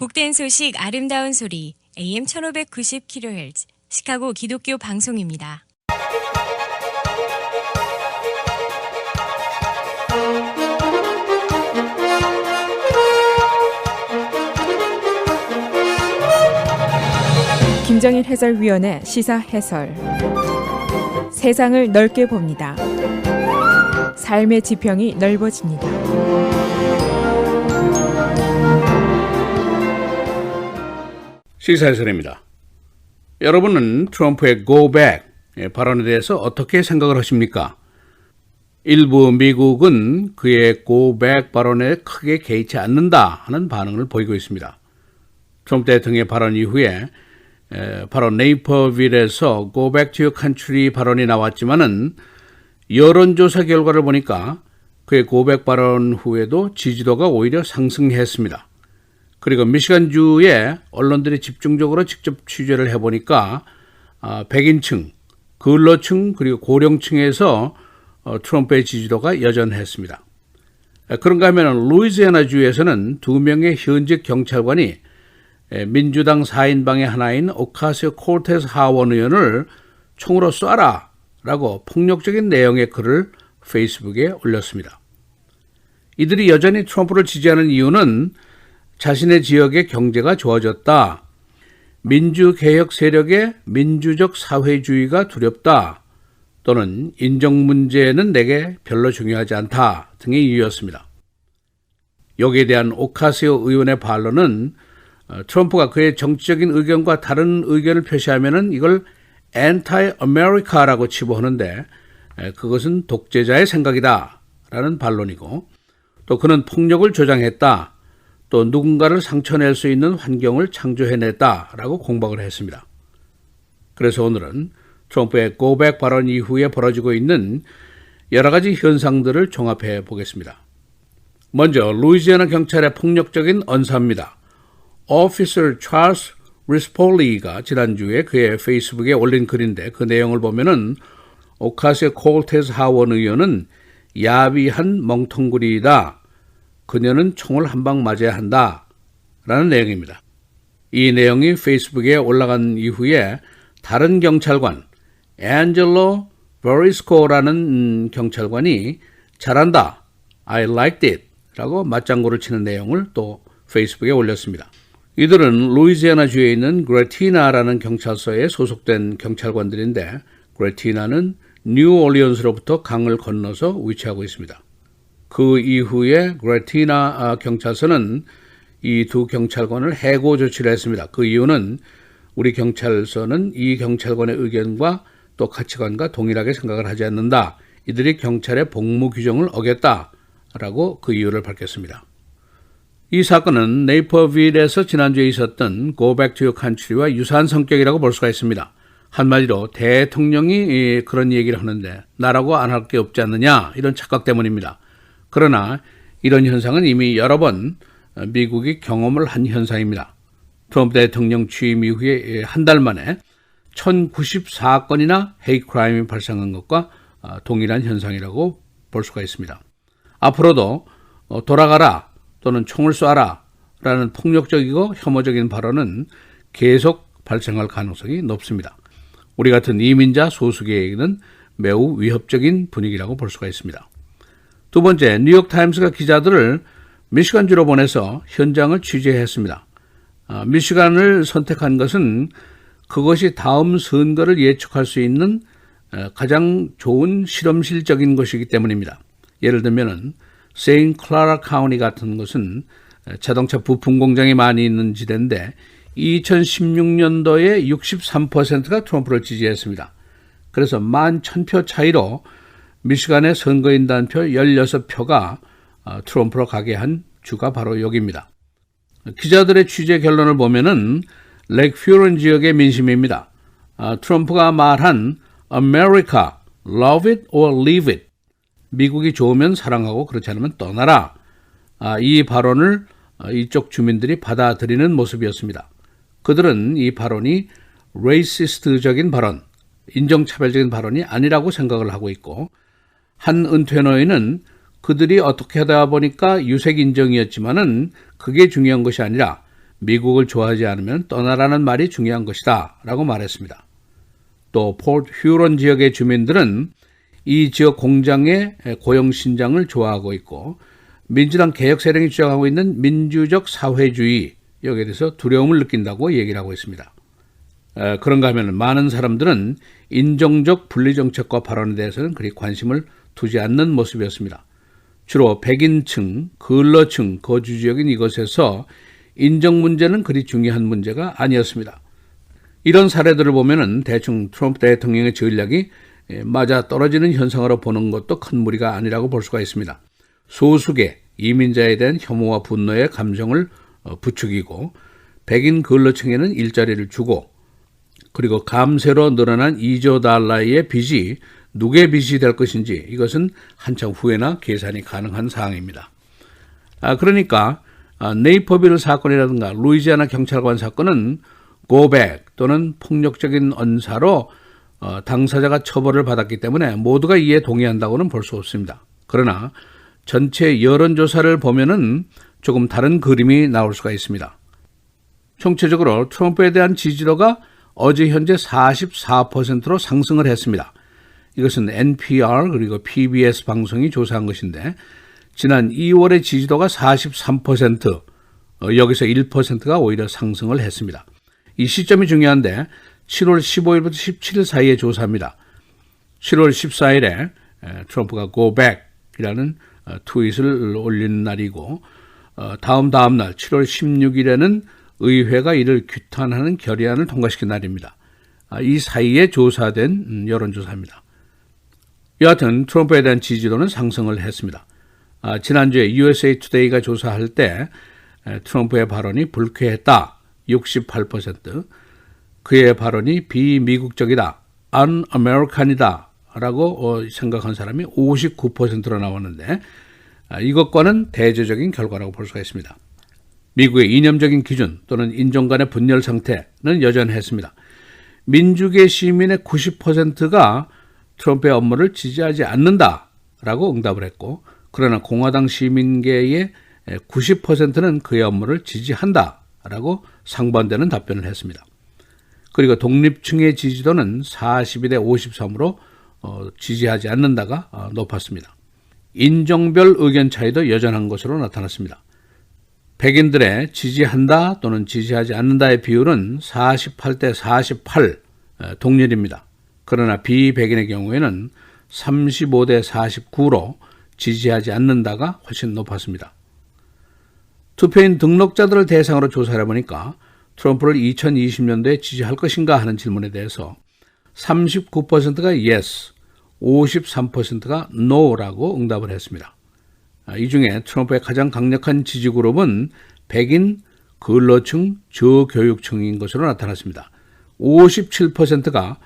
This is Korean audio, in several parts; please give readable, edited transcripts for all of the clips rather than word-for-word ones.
복된 소식 아름다운 소리 AM 1590kHz 시카고 기독교 방송입니다. 김정일 해설위원의 시사 해설. 세상을 넓게 봅니다. 삶의 지평이 넓어집니다. 시사 해설입니다. 여러분은 트럼프의 Go Back 발언에 대해서 어떻게 생각을 하십니까? 일부 미국은 그의 Go Back 발언에 크게 개의치 않는다 하는 반응을 보이고 있습니다. 트럼프 대통령의 발언 이후에 바로 네이퍼빌에서 Go Back to your country 발언이 나왔지만은 여론조사 결과를 보니까 그의 Go Back 발언 후에도 지지도가 오히려 상승했습니다. 그리고 미시간주의 언론들이 집중적으로 직접 취재를 해보니까 백인층, 근로층 그리고 고령층에서 트럼프의 지지도가 여전했습니다. 그런가 하면 루이지애나주에서는 2명의 현직 경찰관이 민주당 4인방의 하나인 오카시오-콜테스 하원 의원을 총으로 쏴라 라고 폭력적인 내용의 글을 페이스북에 올렸습니다. 이들이 여전히 트럼프를 지지하는 이유는 자신의 지역의 경제가 좋아졌다, 민주개혁 세력의 민주적 사회주의가 두렵다, 또는 인정 문제는 내게 별로 중요하지 않다 등의 이유였습니다. 여기에 대한 오카시오 의원의 반론은 트럼프가 그의 정치적인 의견과 다른 의견을 표시하면 이걸 anti-America라고 치부하는데 그것은 독재자의 생각이다 라는 반론이고, 또 그는 폭력을 조장했다, 또 누군가를 상처낼 수 있는 환경을 창조해냈다라고 공박을 했습니다. 그래서 오늘은 트럼프의 Go Back 발언 이후에 벌어지고 있는 여러 가지 현상들을 종합해 보겠습니다. 먼저 루이지애나 경찰의 폭력적인 언사입니다. Officer Charles Rispoli가 지난주에 그의 페이스북에 올린 글인데 그 내용을 보면은 오카시오-콜테스 하원 의원은 야비한 멍텅구리이다, 그녀는 총을 한 방 맞아야 한다 라는 내용입니다. 이 내용이 페이스북에 올라간 이후에 다른 경찰관 앤젤로 버리스코라는 경찰관이 잘한다, I liked it 라고 맞장구를 치는 내용을 또 페이스북에 올렸습니다. 이들은 루이지애나주에 있는 그레티나라는 경찰서에 소속된 경찰관들인데, 그레티나는 뉴올리언스로부터 강을 건너서 위치하고 있습니다. 그 이후에 그레티나 경찰서는 이 두 경찰관을 해고 조치를 했습니다. 그 이유는 우리 경찰서는 이 경찰관의 의견과 또 가치관과 동일하게 생각을 하지 않는다, 이들이 경찰의 복무 규정을 어겼다라고 그 이유를 밝혔습니다. 이 사건은 네이퍼빌에서 지난주에 있었던 Go Back to your country와 유사한 성격이라고 볼 수가 있습니다. 한마디로 대통령이 그런 얘기를 하는데 나라고 안 할 게 없지 않느냐, 이런 착각 때문입니다. 그러나 이런 현상은 이미 여러 번 미국이 경험을 한 현상입니다. 트럼프 대통령 취임 이후에 한 달 만에 1094건이나 헤이트 크라임이 발생한 것과 동일한 현상이라고 볼 수가 있습니다. 앞으로도 돌아가라 또는 총을 쏴라 라는 폭력적이고 혐오적인 발언은 계속 발생할 가능성이 높습니다. 우리 같은 이민자 소수계에게는 매우 위협적인 분위기라고 볼 수가 있습니다. 두 번째, 뉴욕타임스가 기자들을 미시간주로 보내서 현장을 취재했습니다. 미시간을 선택한 것은 그것이 다음 선거를 예측할 수 있는 가장 좋은 실험실적인 것이기 때문입니다. 예를 들면 세인트 클라라 카운티 같은 것은 자동차 부품 공장이 많이 있는 지대인데 2016년도에 63%가 트럼프를 지지했습니다. 그래서 11,000표 차이로 미시간의 선거인단표 16표가 트럼프로 가게 한 주가 바로 여기입니다. 기자들의 취재 결론을 보면은 렉퓨런 지역의 민심입니다. 트럼프가 말한 America, love it or leave it, 미국이 좋으면 사랑하고 그렇지 않으면 떠나라, 이 발언을 이쪽 주민들이 받아들이는 모습이었습니다. 그들은 이 발언이 레이시스트적인 발언, 인종차별적인 발언이 아니라고 생각을 하고 있고, 한 은퇴노인은 그들이 어떻게 하다 보니까 유색 인종이었지만은 그게 중요한 것이 아니라 미국을 좋아하지 않으면 떠나라는 말이 중요한 것이다 라고 말했습니다. 또 포트 휴런 지역의 주민들은 이 지역 공장의 고용 신장을 좋아하고 있고 민주당 개혁 세력이 주장하고 있는 민주적 사회주의 여기에 대해서 두려움을 느낀다고 얘기를 하고 있습니다. 그런가 하면 많은 사람들은 인종적 분리정책과 발언에 대해서는 그리 관심을 두지 않는 모습이었습니다. 주로 백인층, 근로층 거주지역인 이것에서 인종 문제는 그리 중요한 문제가 아니었습니다. 이런 사례들을 보면은 대충 트럼프 대통령의 전략이 맞아 떨어지는 현상으로 보는 것도 큰 무리가 아니라고 볼 수가 있습니다. 소수계 이민자에 대한 혐오와 분노의 감정을 부추기고 백인 근로층에는 일자리를 주고 그리고 감세로 늘어난 2조 달러의 빚이 누구의 빚이 될 것인지 이것은 한참 후에나 계산이 가능한 사항입니다. 그러니까 네이퍼빌 사건이라든가 루이지아나 경찰관 사건은 고백 또는 폭력적인 언사로 당사자가 처벌을 받았기 때문에 모두가 이에 동의한다고는 볼 수 없습니다. 그러나 전체 여론조사를 보면은 조금 다른 그림이 나올 수가 있습니다. 총체적으로 트럼프에 대한 지지도가 어제 현재 44%로 상승을 했습니다. 이것은 NPR 그리고 PBS 방송이 조사한 것인데 지난 2월의 지지도가 43%, 여기서 1%가 오히려 상승을 했습니다. 이 시점이 중요한데 7월 15일부터 17일 사이의 조사입니다. 7월 14일에 트럼프가 Go Back이라는 트윗을 올린 날이고 다음 날 7월 16일에는 의회가 이를 규탄하는 결의안을 통과시킨 날입니다. 이 사이에 조사된 여론조사입니다. 여하튼 트럼프에 대한 지지도는 상승을 했습니다. 지난주에 USA Today가 조사할 때 트럼프의 발언이 불쾌했다 68%, 그의 발언이 비미국적이다 un-American이다 라고 생각한 사람이 59%로 나왔는데 이것과는 대조적인 결과라고 볼 수가 있습니다. 미국의 이념적인 기준 또는 인종 간의 분열 상태는 여전했습니다. 민주계 시민의 90%가 트럼프의 업무를 지지하지 않는다라고 응답을 했고 그러나 공화당 시민계의 90%는 그의 업무를 지지한다라고 상반되는 답변을 했습니다. 그리고 독립층의 지지도는 42대 53으로 지지하지 않는다가 높았습니다. 인종별 의견 차이도 여전한 것으로 나타났습니다. 백인들의 지지한다 또는 지지하지 않는다의 비율은 48대 48 동률입니다. 그러나 비백인의 경우에는 35대 49로 지지하지 않는다가 훨씬 높았습니다. 투표인 등록자들을 대상으로 조사를 해보니까 트럼프를 2020년도에 지지할 것인가 하는 질문에 대해서 39%가 yes, 53%가 no라고 응답을 했습니다. 이 중에 트럼프의 가장 강력한 지지 그룹은 백인, 근로층, 저교육층인 것으로 나타났습니다. 57%가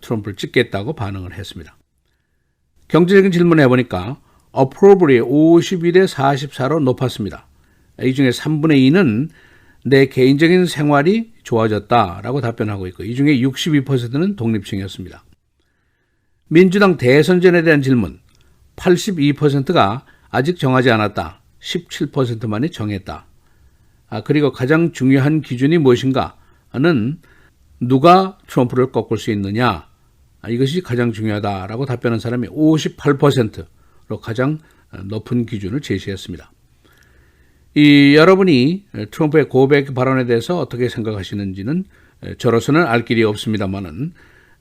트럼프를 찍겠다고 반응을 했습니다. 경제적인 질문을 해보니까 approval이 51대 44로 높았습니다. 이 중에 3분의 2는 내 개인적인 생활이 좋아졌다라고 답변하고 있고 이 중에 62%는 독립층이었습니다. 민주당 대선전에 대한 질문 82%가 아직 정하지 않았다. 17%만이 정했다. 그리고 가장 중요한 기준이 무엇인가는 누가 트럼프를 꺾을 수 있느냐 이것이 가장 중요하다라고 답변한 사람이 58%로 가장 높은 기준을 제시했습니다. 여러분이 트럼프의 고백 발언에 대해서 어떻게 생각하시는지는 저로서는 알 길이 없습니다만은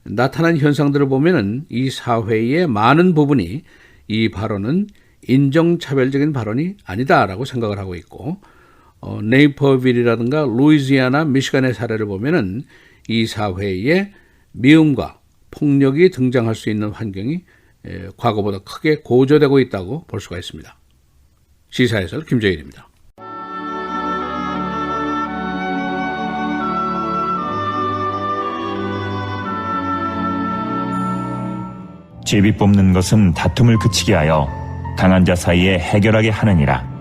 나타난 현상들을 보면은 이 사회의 많은 부분이 이 발언은 인종차별적인 발언이 아니다라고 생각을 하고 있고 네이퍼빌이라든가 루이지아나, 미시간의 사례를 보면은 이 사회에 미움과 폭력이 등장할 수 있는 환경이 과거보다 크게 고조되고 있다고 볼 수가 있습니다. 시사해설 김재일입니다. 제비 뽑는 것은 다툼을 그치게 하여 강한 자 사이에 해결하게 하느니라.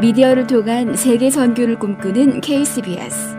미디어를 통한 세계 선교를 꿈꾸는 KCBS.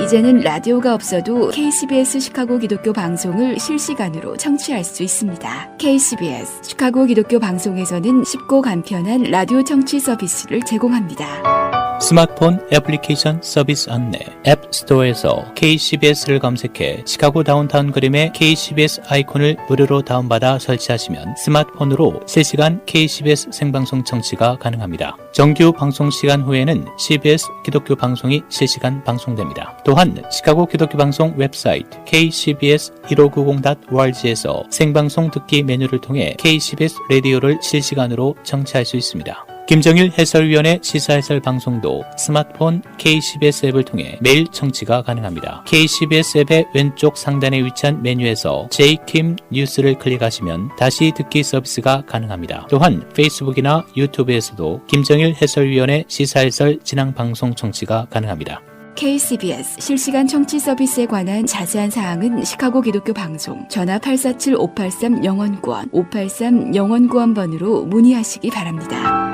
이제는 라디오가 없어도 KCBS 시카고 기독교 방송을 실시간으로 청취할 수 있습니다. KCBS 시카고 기독교 방송에서는 쉽고 간편한 라디오 청취 서비스를 제공합니다. 스마트폰 애플리케이션 서비스 안내 앱스토어에서 KCBS를 검색해 시카고 다운타운 그림의 KCBS 아이콘을 무료로 다운받아 설치하시면 스마트폰으로 실시간 KCBS 생방송 청취가 가능합니다. 정규 방송 시간 후에는 CBS 기독교 방송이 실시간 방송됩니다. 또한 시카고 기독교 방송 웹사이트 kcbs1590.org에서 생방송 듣기 메뉴를 통해 KCBS 라디오를 실시간으로 청취할 수 있습니다. 김정일 해설위원의 시사해설 방송도 스마트폰 KCBS 앱을 통해 매일 청취가 가능합니다. KCBS 앱의 왼쪽 상단에 위치한 메뉴에서 J-Kim 뉴스를 클릭하시면 다시 듣기 서비스가 가능합니다. 또한 페이스북이나 유튜브에서도 김정일 해설위원의 시사해설 진행 방송 청취가 가능합니다. KCBS 실시간 청취 서비스에 관한 자세한 사항은 시카고 기독교 방송 전화 847-583-영원구원 583-영원구원번으로 문의하시기 바랍니다.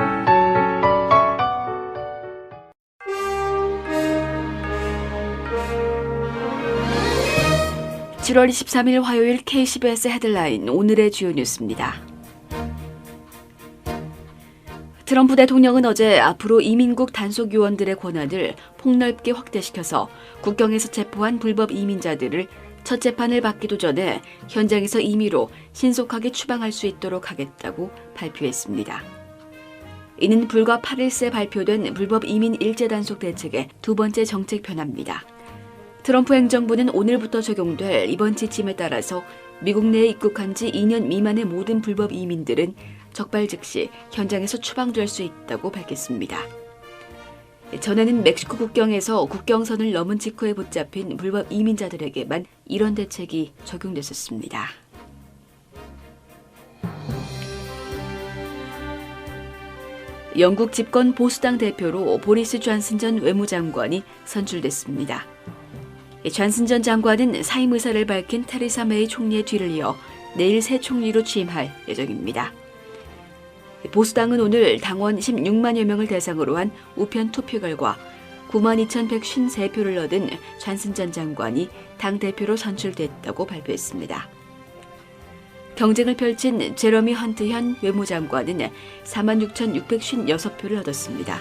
(7월 23일) 화요일 KCBS 헤드라인 오늘의 주요 뉴스입니다. 트럼프 대통령은 어제 앞으로 이민국 단속 요원들의 권한을 폭넓게 확대시켜서 국경에서 체포한 불법 이민자들을 첫 재판을 받기도 전에 현장에서 임의로 신속하게 추방할 수 있도록 하겠다고 발표했습니다. 이는 불과 8일 새 발표된 불법 이민 일제 단속 대책의 두 번째 정책 변화입니다. 트럼프 행정부는 오늘부터 적용될 이번 지침에 따라서 미국 내에 입국한 지 2년 미만의 모든 불법 이민들은 적발 즉시 현장에서 추방될 수 있다고 밝혔습니다. 전에는 멕시코 국경에서 국경선을 넘은 직후에 붙잡힌 불법 이민자들에게만 이런 대책이 적용됐었습니다. 영국 집권 보수당 대표로 보리스 존슨 전 외무장관이 선출됐습니다. 존슨 전 장관은 사임 의사를 밝힌 테레사 메이 총리의 뒤를 이어 내일 새 총리로 취임할 예정입니다. 보수당은 오늘 당원 16만여 명을 대상으로 한 우편 투표 결과 92,153표를 얻은 존슨 전 장관이 당대표로 선출됐다고 발표했습니다. 경쟁을 펼친 제러미 헌트 현 외무장관은 46,656표를 얻었습니다.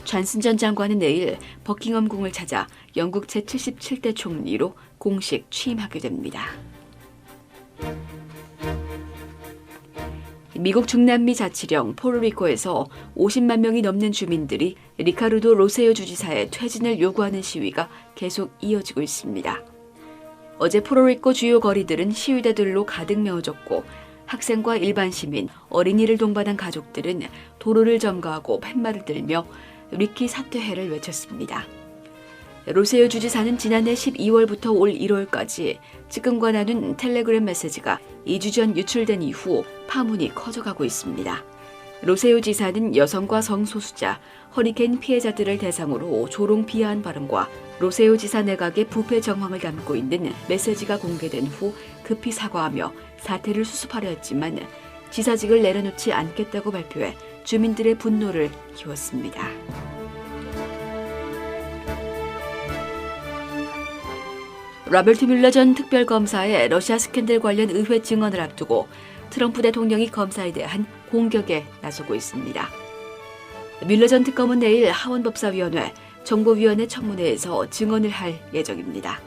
존슨 전 장관은 내일 버킹엄궁을 찾아 영국 제77대 총리로 공식 취임하게 됩니다. 미국 중남미 자치령 포르리코에서 50만 명이 넘는 주민들이 리카르도 로세오 주지사의 퇴진을 요구하는 시위가 계속 이어지고 있습니다. 어제 포르리코 주요 거리들은 시위대들로 가득 메워졌고 학생과 일반 시민, 어린이를 동반한 가족들은 도로를 점거하고 팻말을 들며 리키 사퇴해를 외쳤습니다. 로세오 주지사는 지난해 12월부터 올 1월까지 측근과 나눈 텔레그램 메시지가 2주 전 유출된 이후 파문이 커져가고 있습니다. 로세오 지사는 여성과 성소수자, 허리케인 피해자들을 대상으로 조롱 비하한 발언과 로세오 지사 내각의 부패 정황을 담고 있는 메시지가 공개된 후 급히 사과하며 사태를 수습하려 했지만 지사직을 내려놓지 않겠다고 발표해 주민들의 분노를 키웠습니다. 로버트 뮬러 전 특별검사의 러시아 스캔들 관련 의회 증언을 앞두고 트럼프 대통령이 검사에 대한 공격에 나서고 있습니다. 뮬러 전 특검은 내일 하원법사위원회 정보위원회 청문회에서 증언을 할 예정입니다.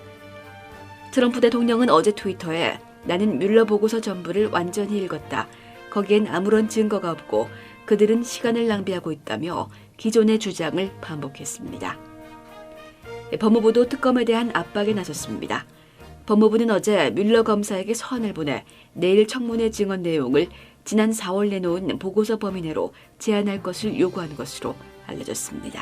트럼프 대통령은 어제 트위터에 나는 뮬러 보고서 전부를 완전히 읽었다. 거기엔 아무런 증거가 없고 그들은 시간을 낭비하고 있다며 기존의 주장을 반복했습니다. 법무부도 특검에 대한 압박에 나섰습니다. 법무부는 어제 뮬러 검사에게 서한을 보내 내일 청문회 증언 내용을 지난 4월 내놓은 보고서 범위 내로 제한할 것을 요구한 것으로 알려졌습니다.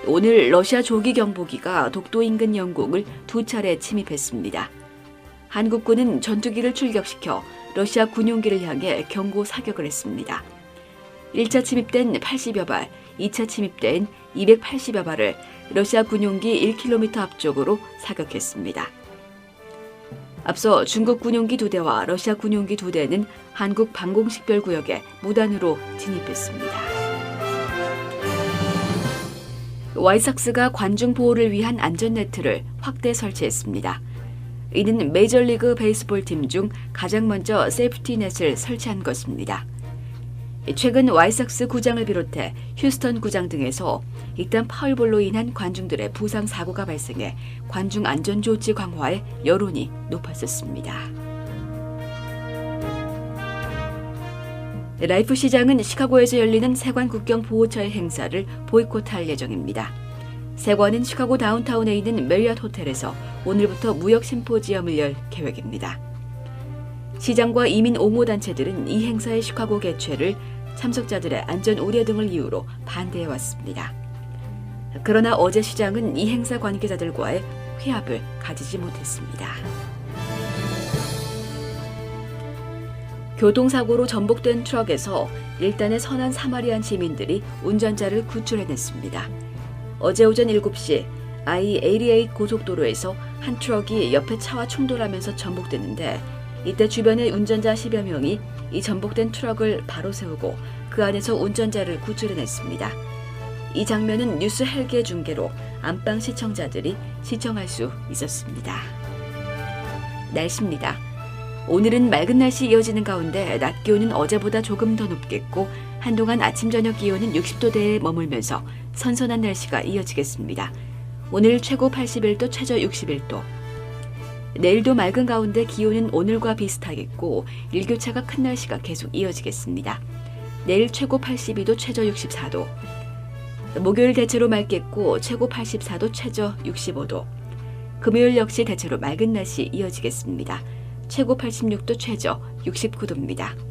오늘 러시아 조기 경보기가 독도 인근 영공을 2차례 침입했습니다. 한국군은 전투기를 출격시켜 러시아 군용기를 향해 경고 사격을 했습니다. 1차 침입된 80여 발, 2차 침입된 280여 발을 러시아 군용기 1km 앞쪽으로 사격했습니다. 앞서 중국 군용기 2대와 러시아 군용기 2대는 한국 방공식별구역에 무단으로 진입했습니다. 와이삭스가 관중 보호를 위한 안전네트를 확대 설치했습니다. 이는 메이저리그 베이스볼 팀 중 가장 먼저 세이프티넷을 설치한 것입니다. 최근 와이삭스 구장을 비롯해 휴스턴 구장 등에서 잇단 파울볼로 인한 관중들의 부상 사고가 발생해 관중 안전 조치 강화에 여론이 높았었습니다. 라이프 시장은 시카고에서 열리는 세관 국경 보호처의 행사를 보이콧할 예정입니다. 세관은 시카고 다운타운에 있는 메리엇 호텔에서 오늘부터 무역 심포지엄을 열 계획입니다. 시장과 이민 옹호 단체들은 이 행사의 시카고 개최를 참석자들의 안전 우려 등을 이유로 반대해 왔습니다. 그러나 어제 시장은 이 행사 관계자들과의 회합을 가지지 못했습니다. 교통사고로 전복된 트럭에서 일단의 선한 사마리안 시민들이 운전자를 구출해냈습니다. 어제 오전 7시 I-88 고속도로에서 한 트럭이 옆에 차와 충돌하면서 전복됐는데 이때 주변의 운전자 10여 명이 이 전복된 트럭을 바로 세우고 그 안에서 운전자를 구출해냈습니다. 이 장면은 뉴스 헬기의 중계로 안방 시청자들이 시청할 수 있었습니다. 날씨입니다. 오늘은 맑은 날씨 이어지는 가운데 낮 기온은 어제보다 조금 더 높겠고 한동안 아침 저녁 기온은 60도대에 머물면서 선선한 날씨가 이어지겠습니다. 오늘 최고 81도, 최저 61도. 내일도 맑은 가운데 기온은 오늘과 비슷하겠고 일교차가 큰 날씨가 계속 이어지겠습니다. 내일 최고 82도, 최저 64도. 목요일 대체로 맑겠고 최고 84도, 최저 65도. 금요일 역시 대체로 맑은 날씨 이어지겠습니다. 최고 86도, 최저 69도입니다.